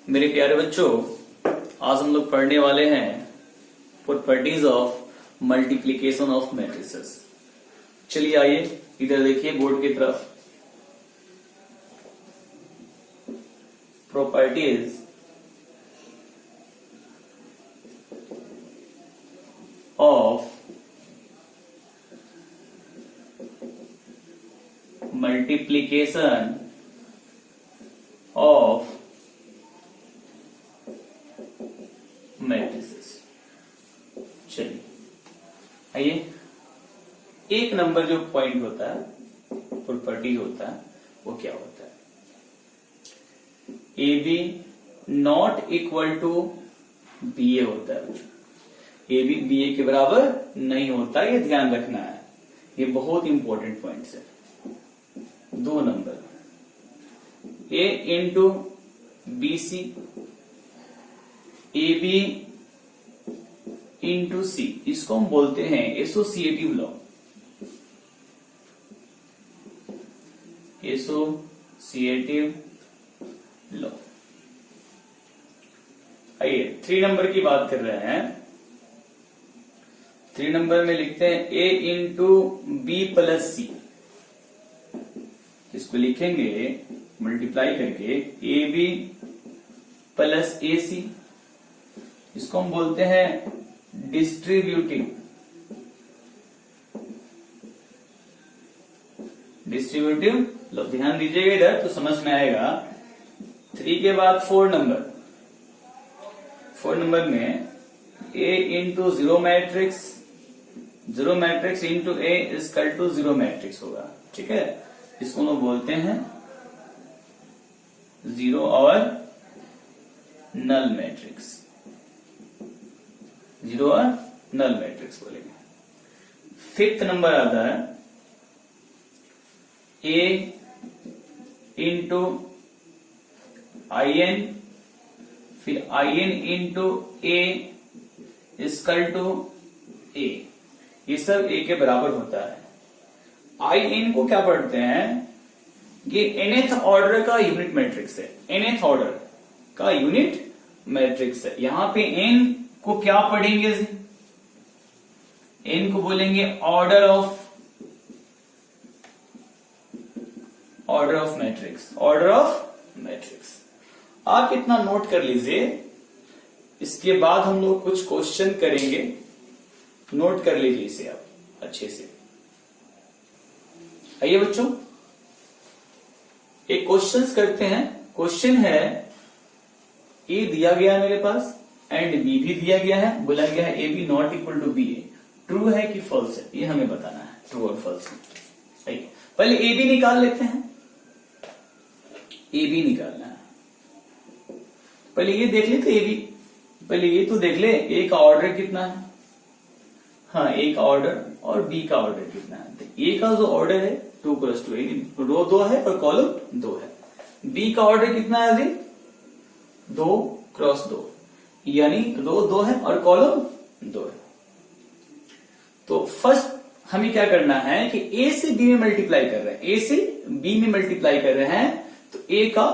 मेरे प्यारे बच्चों, आज हम लोग पढ़ने वाले हैं properties of multiplication of matrices. चलिए आइए इधर देखिए बोर्ड की तरफ। Properties of multiplication of matrices. चलिए आइए, एक नंबर जो पॉइंट होता है, प्रॉपर्टी होता है, वो क्या होता है? A B not equal to B A होता है। ए बी बी ए के बराबर नहीं होता, ये ध्यान रखना है। ये बहुत इंपॉर्टेंट पॉइंट्स है। दो number A into B C, A B into C, इसको हम बोलते हैं एसोसिएटिव लॉ। Associative law. आइए 3 नंबर की बात कर रहे हैं। 3 नंबर में लिखते हैं ए इंटू बी प्लस सी। इसको लिखेंगे मल्टीप्लाई करके ए बी प्लस ए सी। इसको हम बोलते हैं डिस्ट्रीब्यूटिव लो। ध्यान दीजिएगा इधर तो समझ में आएगा। 3 के बाद 4 नंबर। 4 नंबर में A into zero matrix, zero matrix into A equal to zero matrix होगा। ठीक है, इसको हम बोलते हैं जीरो और नल मैट्रिक्स। जीरो और नल मैट्रिक्स बोलेंगे। 5th नंबर आता है ए इंटू आई एन, फिर I n into A equal to A. ये सब ए के बराबर होता है। आई एन को क्या पढ़ते हैं? ये nth ऑर्डर का यूनिट मैट्रिक्स है। nth ऑर्डर का यूनिट मैट्रिक्स है। यहां पे n को क्या पढ़ेंगे? n को बोलेंगे order of matrix. Order of matrix. आप इतना नोट कर लीजिए। इसके बाद हम लोग कुछ क्वेश्चन करेंगे, नोट कर लीजिए इसे आप अच्छे से। आइए बच्चों, एक क्वेश्चंस करते हैं। क्वेश्चन है ए दिया गया है मेरे पास एंड बी भी दिया गया है। बोला गया है A B not equal to B A. True है कि फॉल्स है, ये हमें बताना है। ट्रू और फॉल्स। आइए पहले ए बी निकाल लेते हैं। ए बी निकालना है। पहले ये देख लेते ए बी। पहले ये तो देख ले ए का ऑर्डर कितना है। हाँ, ए का ऑर्डर और बी का ऑर्डर कितना है। तो ए का जो ऑर्डर है 2 क्रॉस 2, रो 2 है और कॉलम 2 है। बी का ऑर्डर कितना है जी? 2 क्रॉस 2, यानी रो 2 है और कॉलम 2 है। तो फर्स्ट हमें क्या करना है कि ए से बी में मल्टीप्लाई कर रहे हैं। ए से बी में मल्टीप्लाई कर रहे हैं तो ए का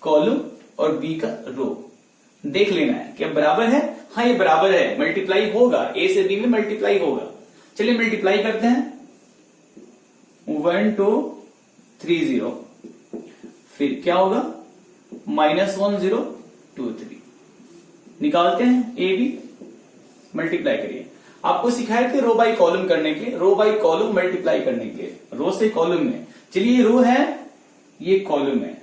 कॉलम और बी का रो देख लेना है क्या बराबर है। हाँ, ये बराबर है, मल्टीप्लाई होगा। ए से बी में मल्टीप्लाई होगा। चलिए मल्टीप्लाई करते हैं। 1 2 3 0, फिर क्या होगा? -1 0 2 3। निकालते हैं ए बी, मल्टीप्लाई करिए। आपको सिखाए थे रो बाई कॉलम करने के लिए, रो बाई कॉलम मल्टीप्लाई करने के लिए, रो से कॉलम में। चलिए ये रो है, ये कॉलम है।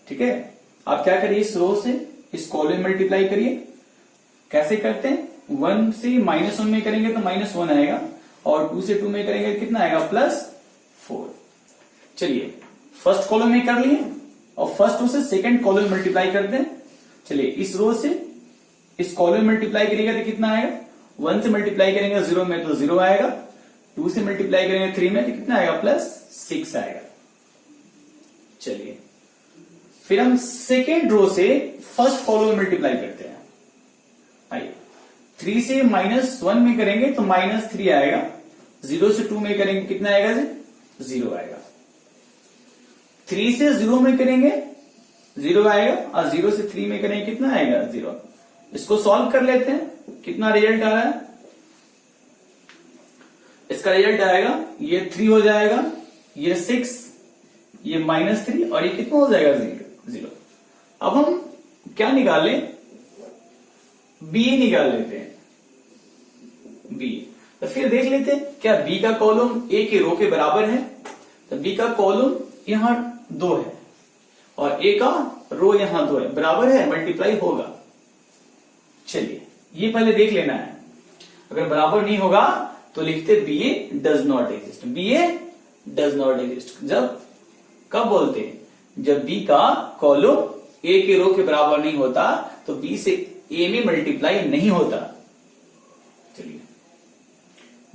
ठीक है, आप क्या करिए, इस रो से इस कॉलम मल्टीप्लाई करिए। कैसे करते हैं? 1 से -1 में करेंगे तो -1 आएगा, और 2 से 2 में करेंगे कितना आएगा? +4। चलिए फर्स्ट कॉलम में कर लिए और फर्स्ट रो से सेकंड कॉलम मल्टीप्लाई करते हैं। चलिए इस रो से इस कॉलम मल्टीप्लाई करिएगा तो कितना आएगा? 1 से मल्टीप्लाई करेंगे 0 में तो 0 आएगा। 2 से मल्टीप्लाई करेंगे 3 में तो कितना आएगा? +6 आएगा। चलिए फिर हम सेकेंड रो से फर्स्ट कॉलम में मल्टीप्लाई करते हैं। आइए 3 से -1 में करेंगे तो -3 आएगा। 0 से 2 में करेंगे कितना आएगा जी? 0 आएगा। 3 से 0 में करेंगे 0 आएगा और 0 से 3 में करेंगे कितना आएगा 0। इसको सॉल्व कर लेते हैं, कितना रिजल्ट आ रहा है। इसका रिजल्ट आएगा ये 3 हो जाएगा, ये 6, ये -3 और ये कितना हो जाएगा 0। अब हम क्या निकालें, बी निकाल लेते हैं, बी। तो फिर देख लेते हैं क्या बी का कॉलम ए के रो के बराबर है। तो बी का कॉलम यहां 2 है और ए का रो यहां 2 है, बराबर है, मल्टीप्लाई होगा। चलिए ये पहले देख लेना है, अगर बराबर नहीं होगा तो लिखते B A does not exist. B A does not exist जब कब बोलते हैं, जब बी का कॉलम ए के रो के बराबर नहीं होता तो बी से ए में मल्टीप्लाई नहीं होता। चलिए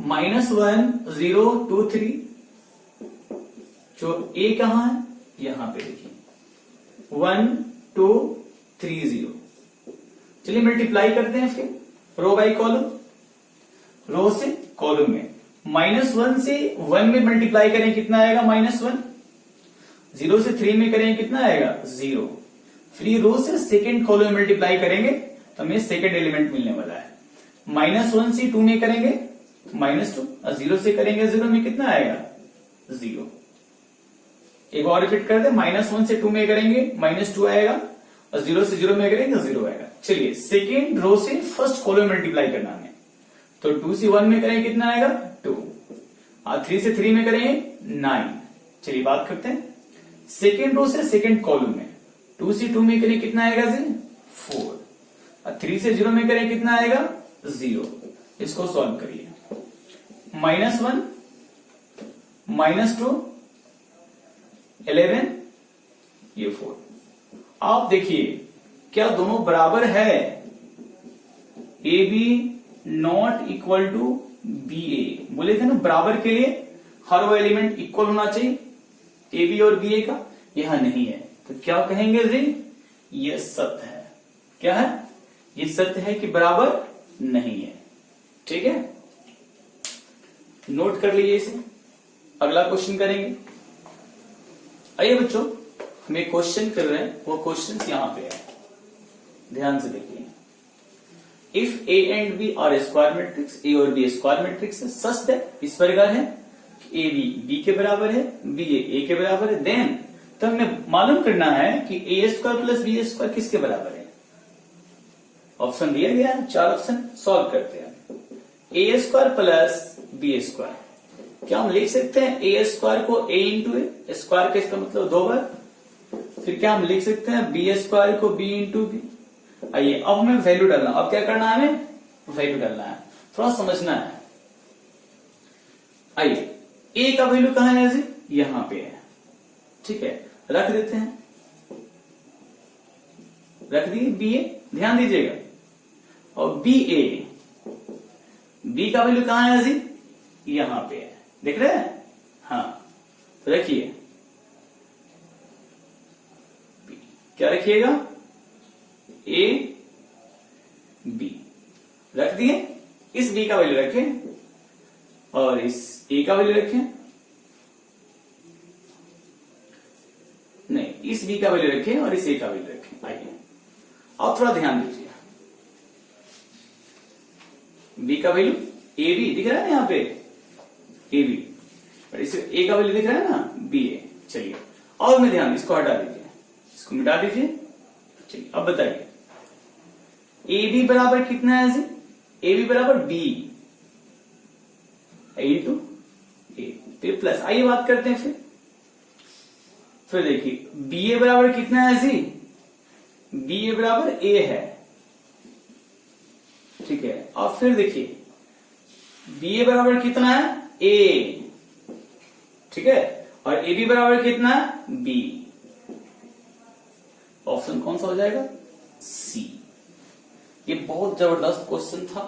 -1 0 2 3, जो ए कहां है यहां पे देखिए 1 2 3 0। चलिए मल्टीप्लाई करते हैं फिर रो बाई कॉलम, रो से कॉलम में। -1 से 1 में मल्टीप्लाई करें कितना आएगा -1, 0 से 3 में करें कितना आएगा 0। फिर रो से सेकेंड कॉलम में मल्टीप्लाई करेंगे तो हमें सेकेंड एलिमेंट मिलने वाला है। -1 से 2 में करेंगे -2 और 0 से करेंगे 0 में कितना आएगा 0। एक और रिपीट कर दे, -1 से 2 में करेंगे -2 आएगा और 0 से 0 में करेंगे 0 आएगा। चलिए सेकेंड रो से फर्स्ट कॉलम मल्टीप्लाई करना है, तो 2 से 1 में करेंगे कितना आएगा 2 और 3 से 3 में करेंगे 9। चलिए बात करते हैं सेकेंड रो से सेकेंड कॉलम में, 2 से 2 में करें कितना आएगा 4 और 3 से 0 में करें कितना आएगा 0। इसको सॉल्व करिए, -1 -2 11 ये 4। आप देखिए क्या दोनों बराबर है, A B not equal to B A. बोले थे ना बराबर के लिए हर वो एलिमेंट इक्वल होना चाहिए ए बी और बी ए का, यहां नहीं है तो क्या कहेंगे जी, ये सत्य है। क्या है, ये सत्य है कि बराबर नहीं है। ठीक है, नोट कर लीजिए इसे, अगला क्वेश्चन करेंगे। आइए बच्चों हम एक क्वेश्चन कर रहे हैं, वो क्वेश्चन यहां पे है, ध्यान से देखिए। If A and B are square matrix, A और बी स्क्वायर मैट्रिक्स है, सच दैट इस प्रकार है ए बी बी के बराबर है, बी ए के बराबर है, देन तो हमें मालूम करना है कि ए स्क्वायर प्लस बी स्क्वायर किसके बराबर है। ऑप्शन दिया गया है, 4 ऑप्शन, सॉल्व करते हैं। ए स्क्वायर प्लस बी स्क्वायर, क्या हम लिख सकते हैं ए स्क्वायर को ए इंटू ए स्क्वायर का इसका मतलब 2 बार। फिर क्या हम लिख सकते हैं बी स्क्वायर को बी इंटू बी। आइए अब हमें वैल्यू डालना, अब क्या करना है, हमें वैल्यू डालना है, थोड़ा समझना है। आइए ए का वैल्यू कहां है जी, यहां पे है। ठीक है, रख देते हैं, रख दिए बी ए, ध्यान दीजिएगा। और बी ए, बी का वैल्यू कहां है जी, यहां पे है, देख रहे हैं। हाँ तो रखिए, क्या रखिएगा ए बी, रख दिए। इस बी का वैल्यू रखें और इस ए का वैल्यू रखें, नहीं इस बी का वैल्यू रखें और इस ए का वैल्यू रखें। आइए अब थोड़ा ध्यान दीजिए, बी का वैल्यू ए बी दिख रहा है ना यहाँ पे, ए बी, और इसे ए का वैल्यू दिख रहा है ना बी ए। चलिए और में ध्यान, इसको हटा दीजिए, इसको मिटा दीजिए। चलिए अब बताइए ए बी बराबर कितना है जी, ए बी बराबर बी इंटू ए, फिर प्लस। आइए बात करते हैं फिर देखिए बी ए बराबर कितना है जी, बी ए बराबर ए है। ठीक है, और फिर देखिए बी ए बराबर कितना है ए, ठीक है, और ए बी बराबर कितना है बी। ऑप्शन कौन सा हो जाएगा, सी। ये बहुत जबरदस्त क्वेश्चन था,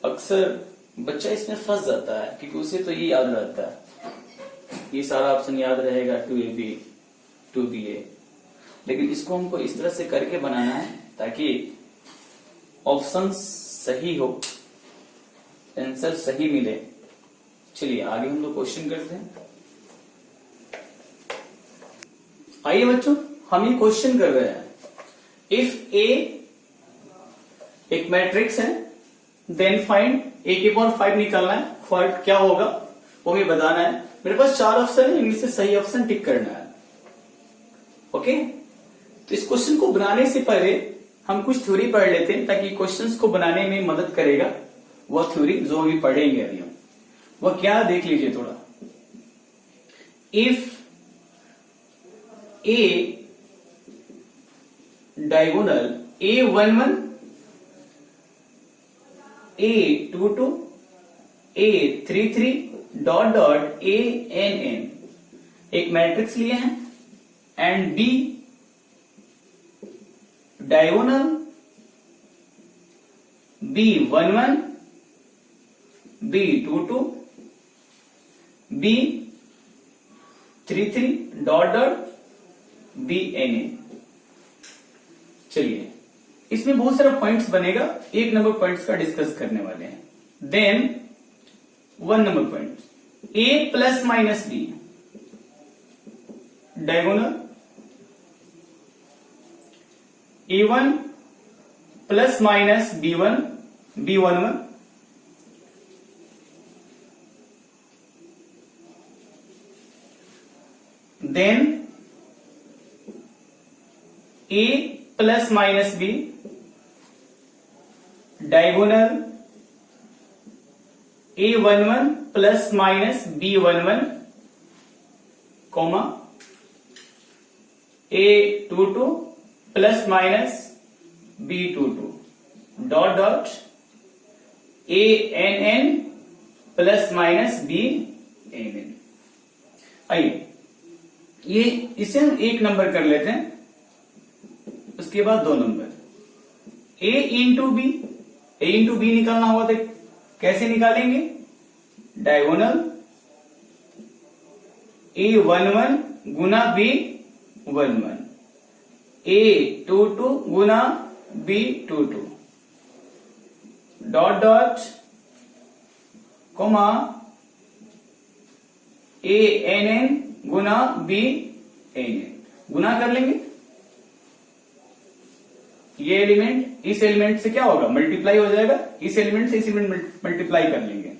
अक्सर बच्चा इसमें फंस जाता है क्योंकि उसे तो ये याद रहता है, ये सारा ऑप्शन याद रहेगा 2AB 2BA, लेकिन इसको हमको इस तरह से करके बनाना है ताकि ऑप्शन सही हो, आंसर सही मिले। चलिए आगे हम लोग क्वेश्चन करते हैं। आइए बच्चों हम ये क्वेश्चन कर रहे हैं, इफ ए एक मैट्रिक्स है, देन फाइंड ए की पावर 5 निकालना है, फॉल्ट क्या होगा वो भी बताना है। मेरे पास 4 ऑप्शन है, इनमें से सही ऑप्शन टिक करना है। ओके, तो इस क्वेश्चन को बनाने से पहले हम कुछ थ्योरी पढ़ लेते हैं, ताकि क्वेश्चंस को बनाने में मदद करेगा वह थ्योरी जो अभी पढ़ेंगे अभी हम। वह क्या, देख लीजिए थोड़ा। If A diagonal A11 A22 A33 dot dot ANN एक मैट्रिक्स लिए हैं, and B diagonal B11 B22 B33 dot dot BNN। चलिए, इसमें बहुत सारा पॉइंट्स बनेगा, 1 नंबर पॉइंट्स का डिस्कस करने वाले हैं। Then 1 number point, A plus minus B diagonal A1 plus minus B1 B11 then A plus minus B diagonal A11 plus minus B11 comma A22 plus minus B22 dot dot ANN plus minus BNN। आइए ये इसे हम 1 number कर लेते हैं, उसके बाद 2 number A into B, A into B निकालना होगा तो कैसे निकालेंगे, डायगोनल A11 गुना B11 A22 गुना B22 dot dot comma ANN गुना BNN, गुना कर लेंगे। ये एलिमेंट इस एलिमेंट से क्या होगा, मल्टीप्लाई हो जाएगा, इस एलिमेंट से इस एलिमेंट मल्टीप्लाई कर लेंगे।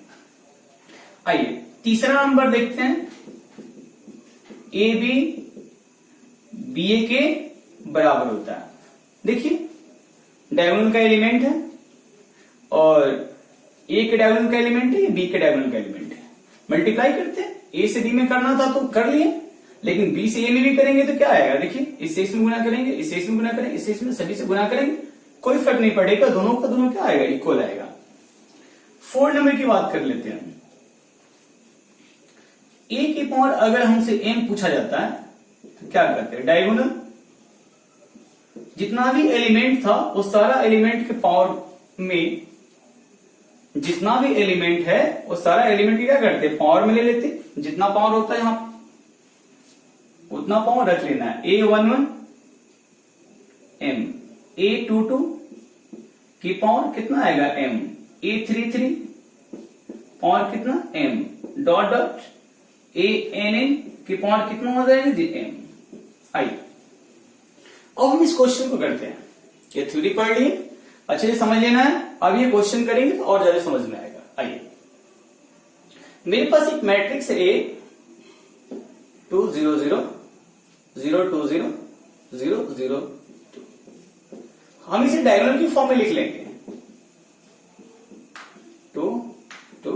आइए तीसरा नंबर देखते हैं, ए बी बी ए के बराबर होता है। देखिए डायगोनल का एलिमेंट है और ए के डायगोनल का एलिमेंट है, बी के डायगोनल का एलिमेंट है, मल्टीप्लाई करते हैं। ए से बी में करना था तो कर लिए, लेकिन बी से ए में भी करेंगे तो क्या आएगा, देखिए इससे इसमें गुना करेंगे, इससे इसमें गुना करेंगे, इससे इसमें, सभी से गुना करेंगे, कोई फर्क नहीं पड़ेगा, दोनों का दोनों क्या आएगा, इक्वल आएगा। 4 नंबर की बात कर लेते हैं। ए की पावर अगर हमसे m पूछा जाता है तो क्या करते हैं, डायगोनल जितना भी एलिमेंट था वो सारा एलिमेंट के पावर में, जितना भी एलिमेंट है वो सारा एलिमेंट क्या करते हैं, पावर में ले लेते, जितना पावर होता है यहां उतना पावर रख लेना है। A11 m, A22 की पावर कितना आएगा m, A33 पावर कितना m डॉट डॉट ANN की पावर कितना हो जाएगा जी m। आइए अब हम इस क्वेश्चन को करते हैं, ये थ्योरी पढ़ ली, अच्छे से समझ लेना है, अब ये क्वेश्चन करेंगे तो और ज्यादा समझ में आएगा। आइए मेरे पास एक मैट्रिक्स है A 2 0 0 0 2 0 0 0 2, हम इसे डायगोनल की फॉर्म में लिख लेंगे, 2 2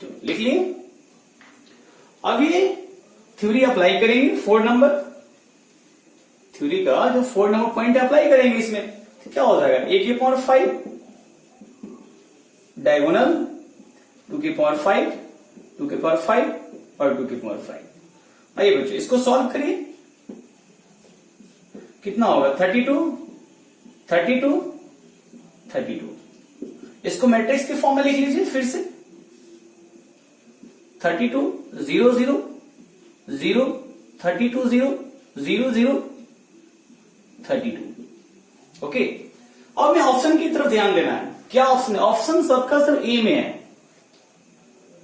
2 लिख लिए। अब ये थ्योरी अप्लाई करेंगे, 4 नंबर थ्योरी का जो 4 नंबर पॉइंट अप्लाई करेंगे इसमें, तो क्या हो जाएगा, a की पावर 5 डायगोनल 2 की पावर 5 2 की पावर 5 और 2 की पावर 5। आइए बच्चों इसको सॉल्व करिए, कितना होगा 32 32 32। इसको मैट्रिक्स के फॉर्म में लिख लीजिए फिर से, 32 0 0 0 32 0 0 0 32। ओके, अब हमें ऑप्शन की तरफ ध्यान देना है। क्या ऑप्शन है, ऑप्शन सबका सिर्फ ए में है,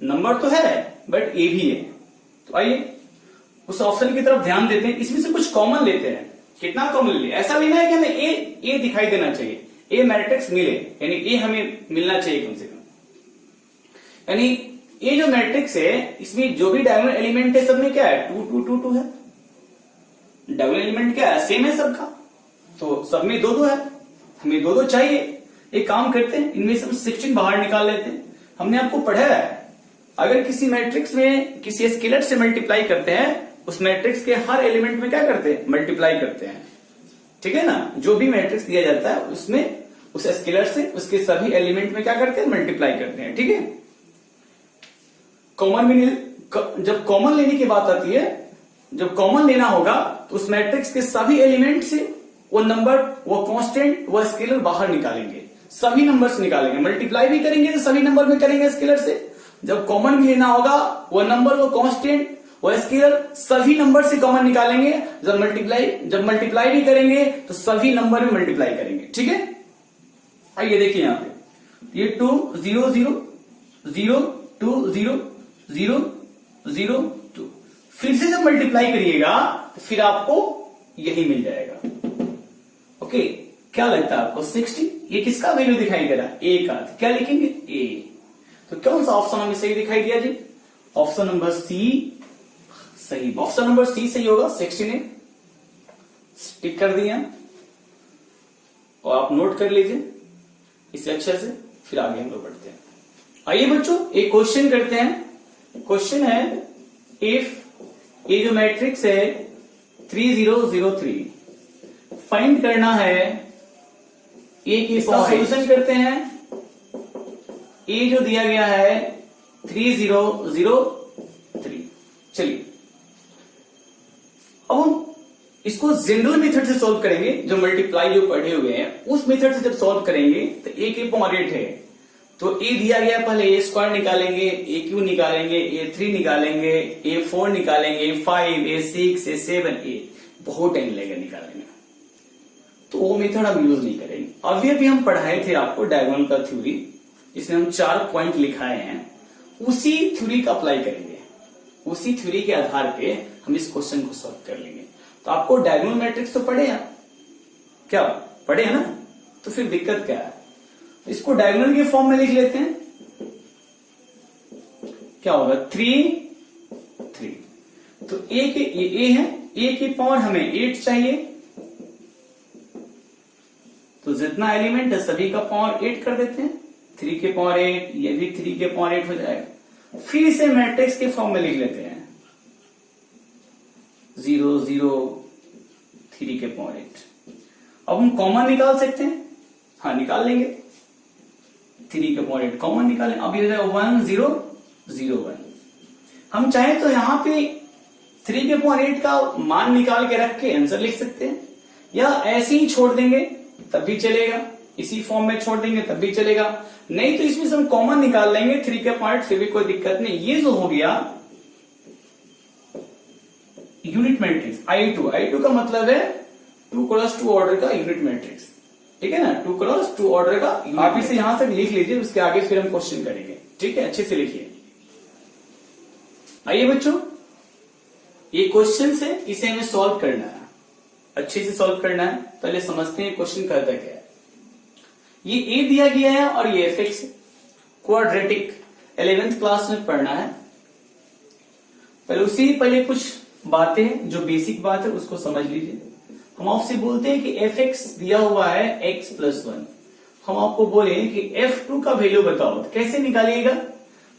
नंबर तो है बट ए भी है। तो आइए उस ऑप्शन की तरफ ध्यान देते हैं, इसमें से कुछ कॉमन लेते हैं। कितना कॉमन ले लिया, ऐसा लेना है कि हमें ए दिखाई देना चाहिए, ए मैट्रिक्स मिले, यानी ए हमें मिलना चाहिए कम से कम। यानी ये जो मैट्रिक्स है इसमें जो भी डायगोनल एलिमेंट है सब में क्या है, 2 2 2 2 है। डायगोनल एलिमेंट क्या है, सेम है सबका, तो सब में 2 2 है, हमें 2 2 चाहिए। एक काम करते हैं, इनमें से हम 16 बाहर निकाल लेते हैं। हमने आपको पढ़ा है अगर किसी मैट्रिक्स में किसी स्केलर से मल्टीप्लाई करते हैं, उस मैट्रिक्स के हर एलिमेंट में क्या करते हैं, मल्टीप्लाई करते हैं, ठीक है ना। जो भी मैट्रिक्स दिया जाता है उसमें उस स्केलर से उसके सभी एलिमेंट में क्या करते हैं, मल्टीप्लाई करते हैं, ठीक है। कॉमन भी जब कॉमन लेने की बात आती है, जब कॉमन लेना होगा तो उस मैट्रिक्स के सभी एलिमेंट से वो नंबर, वो कांस्टेंट, वो स्केलर बाहर निकालेंगे, सभी नंबर्स निकालेंगे, मल्टीप्लाई भी करेंगे तो सभी नंबर में करेंगे स्केलर से। जब कॉमन भी लेना होगा, वो नंबर, वो कांस्टेंट, वो स्केलर, सभी नंबर से कॉमन निकालेंगे। जब मल्टीप्लाई भी करेंगे तो सभी नंबर में मल्टीप्लाई करेंगे, ठीक है। आइए देखिए यहां पे, ये 2 0 0 0 2 0 0 0 2, फिर से जब मल्टीप्लाई करिएगा तो फिर आपको यही मिल जाएगा। ओके, क्या लगता है आपको, 60। ये किसका वैल्यू दिखाई दे रहा है, ए का, तो क्या लिखेंगे, ए। तो कौन सा ऑप्शन हमें सही दिखाई दिया जी, ऑप्शन नंबर सी सही, ऑप्शन नंबर सी सही होगा। 60 ने टिक कर दिया और आप नोट कर लीजिए इसे अच्छे से, फिर आगे हम लोग बढ़ते हैं। आइए बच्चों एक क्वेश्चन करते हैं। क्वेश्चन है, इफ ये जो मैट्रिक्स है 3 0 0 3, फाइंड करना है ए की, इसका सॉल्यूशन करते हैं। ए जो दिया गया है 3 0 0 3, चलिए अब हम इसको जनरल मेथड से सॉल्व करेंगे, जो मल्टीप्लाई जो पढ़े हुए हैं उस मेथड से जब सॉल्व करेंगे तो ए के पावर 8 है, तो ए दिया गया, पहले ए स्क्वायर निकालेंगे, ए क्यू निकालेंगे, ए 3 निकालेंगे, ए 4 निकालेंगे, ए 5, ए 6, ए 7, बहुत टाइम लगेगा निकालने में, तो वो मेथड हम यूज नहीं करेंगे। अभी हम पढ़ाए थे आपको डायगोनल का थ्योरी, इसमें हम 4 पॉइंट लिखाए हैं, उसी थ्योरी का अप्लाई करेंगे, उसी थ्योरी के आधार पे हम इस क्वेश्चन को सॉल्व कर लेंगे। तो आपको डायगोनल मैट्रिक्स तो पढ़े हैं, क्या पढ़े हैं ना, तो फिर दिक्कत क्या है, इसको डायगोनल के फॉर्म में लिख लेते हैं। क्या होगा, 3 3, तो ए के ए है, ए की पावर हमें 8 चाहिए, तो जितना एलिमेंट है सभी का पावर 8 कर देते हैं, 3 के पावर 8, ये भी 3 के पावर 8 हो जाएगा। फिर इसे मैट्रिक्स के फॉर्म में लिख लेते हैं, 0 0 3 के पावर 8। अब हम कॉमन निकाल सकते हैं, हाँ निकाल लेंगे, 3 के पावर 8 कॉमन निकालें, अब ये 1 0 0 1। हम चाहें तो यहां पे 3 के पावर 8 का मान निकाल के रख के आंसर लिख सकते हैं, या ऐसे ही छोड़ देंगे तब भी चलेगा, इसी फॉर्म में छोड़ देंगे तब भी चलेगा, नहीं तो इसमें से हम कॉमन निकाल लेंगे 3 के पार्ट, फिर भी कोई दिक्कत नहीं। ये जो हो गया यूनिट मैट्रिक्स I2 का मतलब है 2 × 2 ऑर्डर का यूनिट मैट्रिक्स, ठीक है ना, 2 × 2 ऑर्डर का। आप इसे यहां तक लिख लीजिए, उसके आगे फिर हम क्वेश्चन करेंगे, ठीक है, अच्छे से लिखिए। आइए बच्चों, ये क्वेश्चन से इसे हमें सॉल्व करना है, अच्छे से सॉल्व करना है। पहले समझते हैं क्वेश्चन कहता क्या है। ये ए दिया गया है और ये fx क्वाड्रेटिक 11th क्लास में पढ़ना है। पहले कुछ बातें जो बेसिक बात है उसको समझ लीजिए। हम आपसे बोलते हैं कि fx दिया हुआ है x + 1, हम आपको बोले कि f2 का वैल्यू बताओ, तो कैसे निकालिएगा,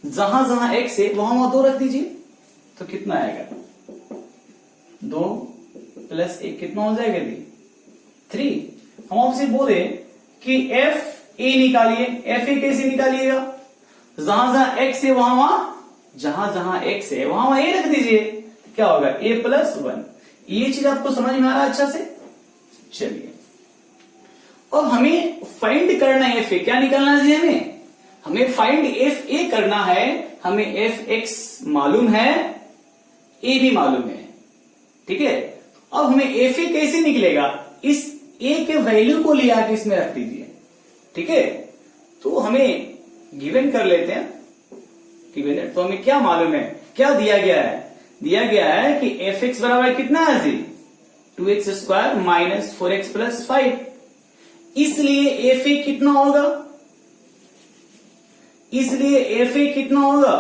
जहां जहां x है वहां 2 रख दीजिए, तो कितना आएगा, 2 + 1 कितना हो जाएगा दी, 3। हम आपसे बोले कि fa निकालिए, fa कैसे निकालिएगा, जहां जहां x है जहां जहां x है वहां a रख दीजिए, क्या होगा a + 1। ये चीज आपको समझ में आ रहा है अच्छा से, चलिए अब हमें फाइंड करना है fa, क्या निकालना है हमें फाइंड fa करना है, हमें fx मालूम है, a भी मालूम है, ठीक है। अब हमें fa कैसे निकलेगा, इस a के वैल्यू को लिया के इसमें रख दीजिए, ठीक है। तो हमें गिवन कर लेते हैं, गिवन है तो हमें क्या मालूम है, क्या दिया गया है, दिया गया है कि fx बराबर कितना है जी, 2x² माइनस 4x प्लस 5। इसलिए एफ ए कितना होगा, इसलिए एफ ए कितना होगा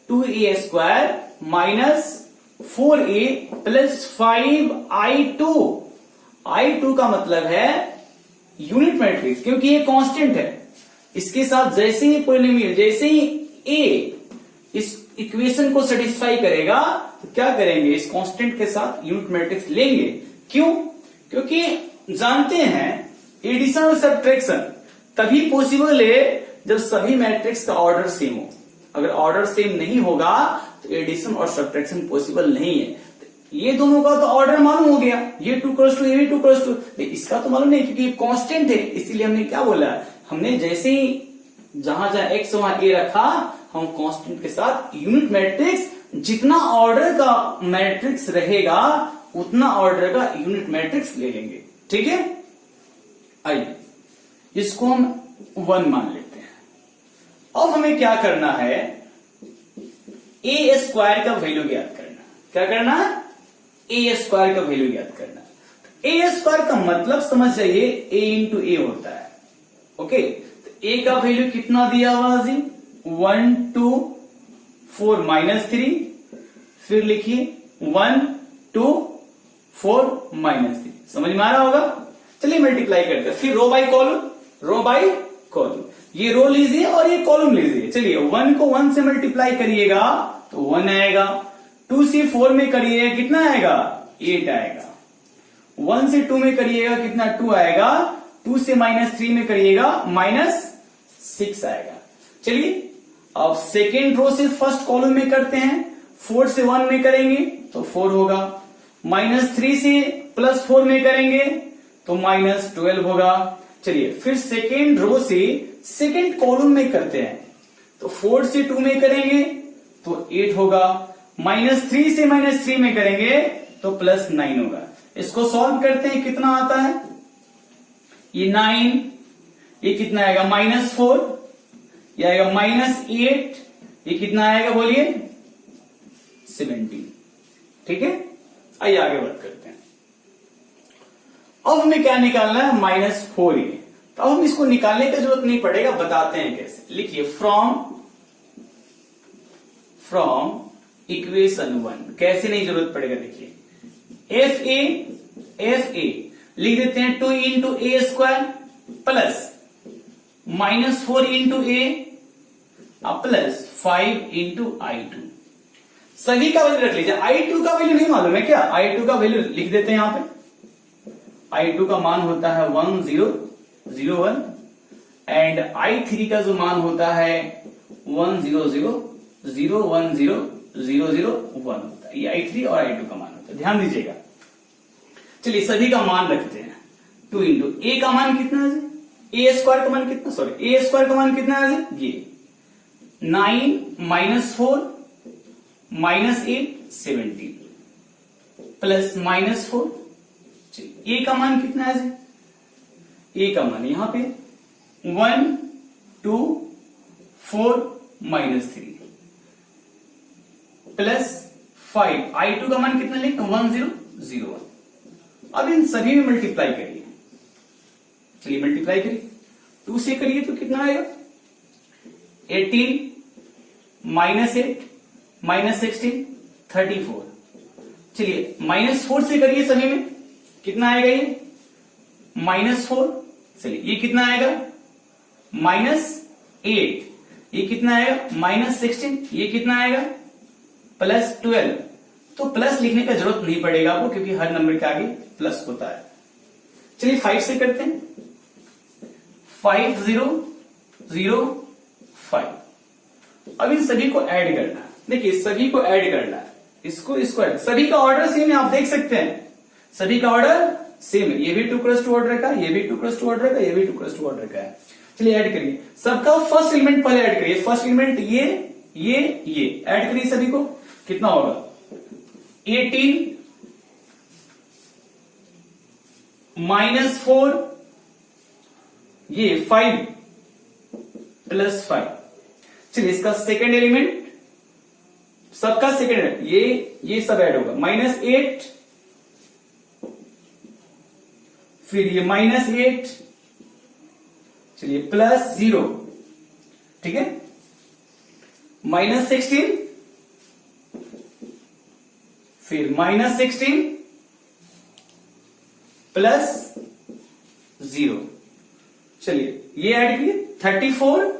2a² minus 4a plus 5i2। i2 का मतलब है यूनिट मैट्रिक्स, क्योंकि ये कांस्टेंट है। इसके साथ जैसे ही पॉलिनोमियल, जैसे ही a इस इक्वेशन को सेटिस्फाई करेगा तो क्या करेंगे, इस कांस्टेंट के साथ यूनिट मैट्रिक्स लेंगे। क्यों? क्योंकि जानते हैं एडिशन और सब्ट्रैक्शन तभी पॉसिबल है जब सभी मैट्रिक्स का ऑर्डर सेम हो। अगर ऑर्डर सेम नहीं होगा तो एडिशन और सब्ट्रैक्शन पॉसिबल नहीं है। तो ये दोनों का तो ऑर्डर मालूम हो गया, ये 2 क्रॉस 2 ये भी 2 क्रॉस 2, इसका तो मालूम नहीं क्योंकि ये कांस्टेंट है। इसीलिए हमने क्या बोला, हमने जैसे ही जहां जहां एक्स वहां ए रखा, हम कांस्टेंट के साथ यूनिट मैट्रिक्स, जितना ऑर्डर का मैट्रिक्स रहेगा उतना ऑर्डर का यूनिट मैट्रिक्स ले लेंगे। ठीक है, आइए इसको हम 1 मान लेते हैं। अब हमें क्या करना है, ए स्क्वायर का वैल्यू ज्ञात करना। क्या करना है, ए स्क्वायर का वैल्यू ज्ञात करना। ए स्क्वायर का मतलब समझ जाइए, ए इंटू ए होता है। ओके, तो ए का वैल्यू कितना दिया हुआ जी, 1 2 4 माइनस 3, फिर लिखिए 1 2 4 माइनस 3। समझ में आ रहा होगा? चलिए मल्टीप्लाई करते हैं, फिर row by column, row by column, ये रो लीजिए और ये कॉलम लीजिए। चलिए 1 को 1 से मल्टीप्लाई करिएगा तो 1 आएगा, 2 से 4 में करिएगा कितना आएगा, 8 आएगा, 1 से 2 में करिएगा कितना 2 आएगा, 2 से -3 में करिएगा -6 आएगा। चलिए अब सेकेंड रो से फर्स्ट कॉलम में करते हैं, 4 से 1 में करेंगे तो 4 होगा, -3 से +4 में करेंगे तो -12 होगा। चलिए फिर सेकेंड रो से सेकेंड कॉलम में करते हैं, तो 4 से 2 में करेंगे तो 8 होगा, -3 से -3 में करेंगे तो +9 होगा। इसको सॉल्व करते हैं, कितना आता है, ये 9, ये कितना आएगा -4, ये आएगा -8, ये कितना आएगा बोलिए 17। ठीक है, आइए आगे बात करते हैं। अब हमें क्या निकालना है, -4 ये। तो अब हम इसको निकालने की जरूरत नहीं पड़ेगा, बताते हैं कैसे। लिखिए फ्रॉम इक्वेशन 1, कैसे नहीं जरूरत पड़ेगा, देखिए एफ ए लिख देते हैं 2 इंटू ए स्क्वायर प्लस -4 इंटू ए प्लस 5 इंटू I2। सभी का वैल्यू रख लीजिए। I2 का वैल्यू नहीं मालूम है क्या, I2 का वैल्यू लिख देते हैं यहां पे। I2 का मान होता है 1001 एंड I3 का जो मान होता है 100010001 होता है। ये I3 और I2 का मान होता है, ध्यान दीजिएगा। चलिए सभी का मान रखते हैं, 2 इंटू ए का मान कितना है, ए स्क्वायर का मान कितना, सॉरी ए स्क्वायर का मान कितना है, ये 9 -4 -8 17 प्लस -4। ए का मान कितना है, ए का मान यहां पे 1 2 4 -3 प्लस 5। I2 का मान कितना लिख, 1001। अब इन सभी में मल्टीप्लाई करिए। चलिए मल्टीप्लाई करिए, 2 से करिए तो कितना आएगा 18 -8 -16 34। चलिए -4 से करिए सभी में, कितना आएगा ये -4। चलिए ये कितना आएगा -8, ये कितना आएगा -16, ये कितना आएगा +12। तो प्लस लिखने का जरूरत नहीं पड़ेगा आपको, क्योंकि हर नंबर के आगे प्लस होता है। चलिए 5 से करते हैं, 5 0 0 5। अब इन सभी को ऐड करना है। देखिए सभी को ऐड करना है, इसको ऐड, सभी का ऑर्डर सेम है, आप देख सकते हैं सभी का ऑर्डर सेम है। ये भी 2 क्रॉस 2 ऑर्डर का, ये भी 2 क्रॉस 2 ऑर्डर का, ये भी 2 क्रॉस 2 ऑर्डर का है। चलिए ऐड करिए, सबका फर्स्ट एलिमेंट पहले ऐड करिए। फर्स्ट एलिमेंट ये ऐड करिए सभी को, कितना होगा 18 -4 ये 5 प्लस 5। चलिए इसका सेकेंड एलिमेंट, सबका सेकेंड ये सब ऐड होगा, -8 फिर ये -8, चलिए +0, ठीक है, -16, फिर -16 +0, चलिए ये ऐड करिए 34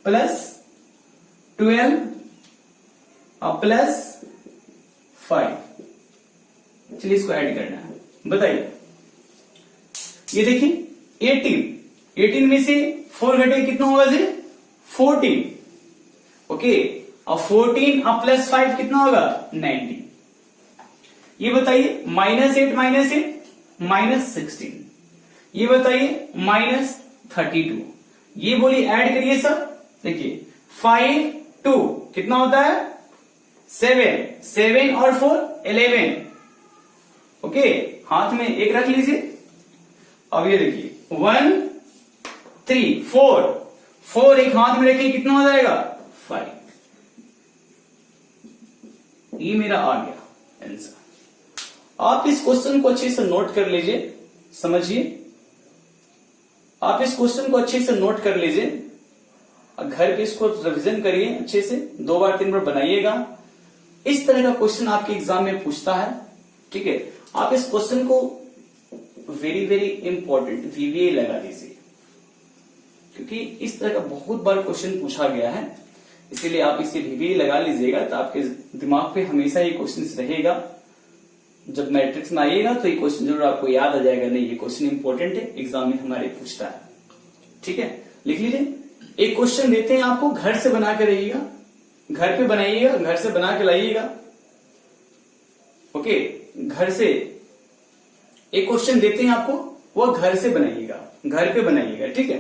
+12 और +5, चलिए इसको ऐड करना है, बताइए। ये देखिए 18 में से 4 घटे कितना होगा जी? 14, ओके, और 14 और +5 कितना होगा? 19। ये बताइए -8 -16, ये बताइए -32, ये बोलिए ऐड करिए सब, देखिए 5 2 कितना होता है? 7 और 4 11, ओके, हाथ में एक रख लीजिए। अब ये देखिए 1 3 4 एक हाथ में रखिए, कितना हो जाएगा? 5। ये मेरा आ गया आंसर। आप इस क्वेश्चन को अच्छे से नोट कर लीजिए, समझिए, आप इस क्वेश्चन को अच्छे से नोट कर लीजिए, घर पे इसको रिवीजन करिए अच्छे से, 2 बार 3 बार बनाइएगा। इस तरह का क्वेश्चन आपके एग्जाम में पूछता है, ठीक है। आप इस क्वेश्चन को वेरी वेरी इंपॉर्टेंट वीवीए लगा दीजिए, क्योंकि इस तरह का बहुत बार क्वेश्चन पूछा गया है, इसीलिए आप इसे वीवीए लगा लीजिएगा, तो आपके दिमाग पे हमेशा ये क्वेश्चन रहेगा। जब मैट्रिक्स में आइएगा तो ये क्वेश्चन जरूर आपको याद आ जाएगा, नहीं ये क्वेश्चन इंपॉर्टेंट है, एग्जाम में हमारे पूछता है, ठीक है। लिख लीजिए, एक क्वेश्चन देते हैं आपको, घर से बना के रहिएगा, घर पे बनाइएगा, घर से बना के लाइएगा, ओके। घर से एक क्वेश्चन देते हैं आपको, वो घर से बनाइएगा, घर पे बनाइएगा, ठीक है।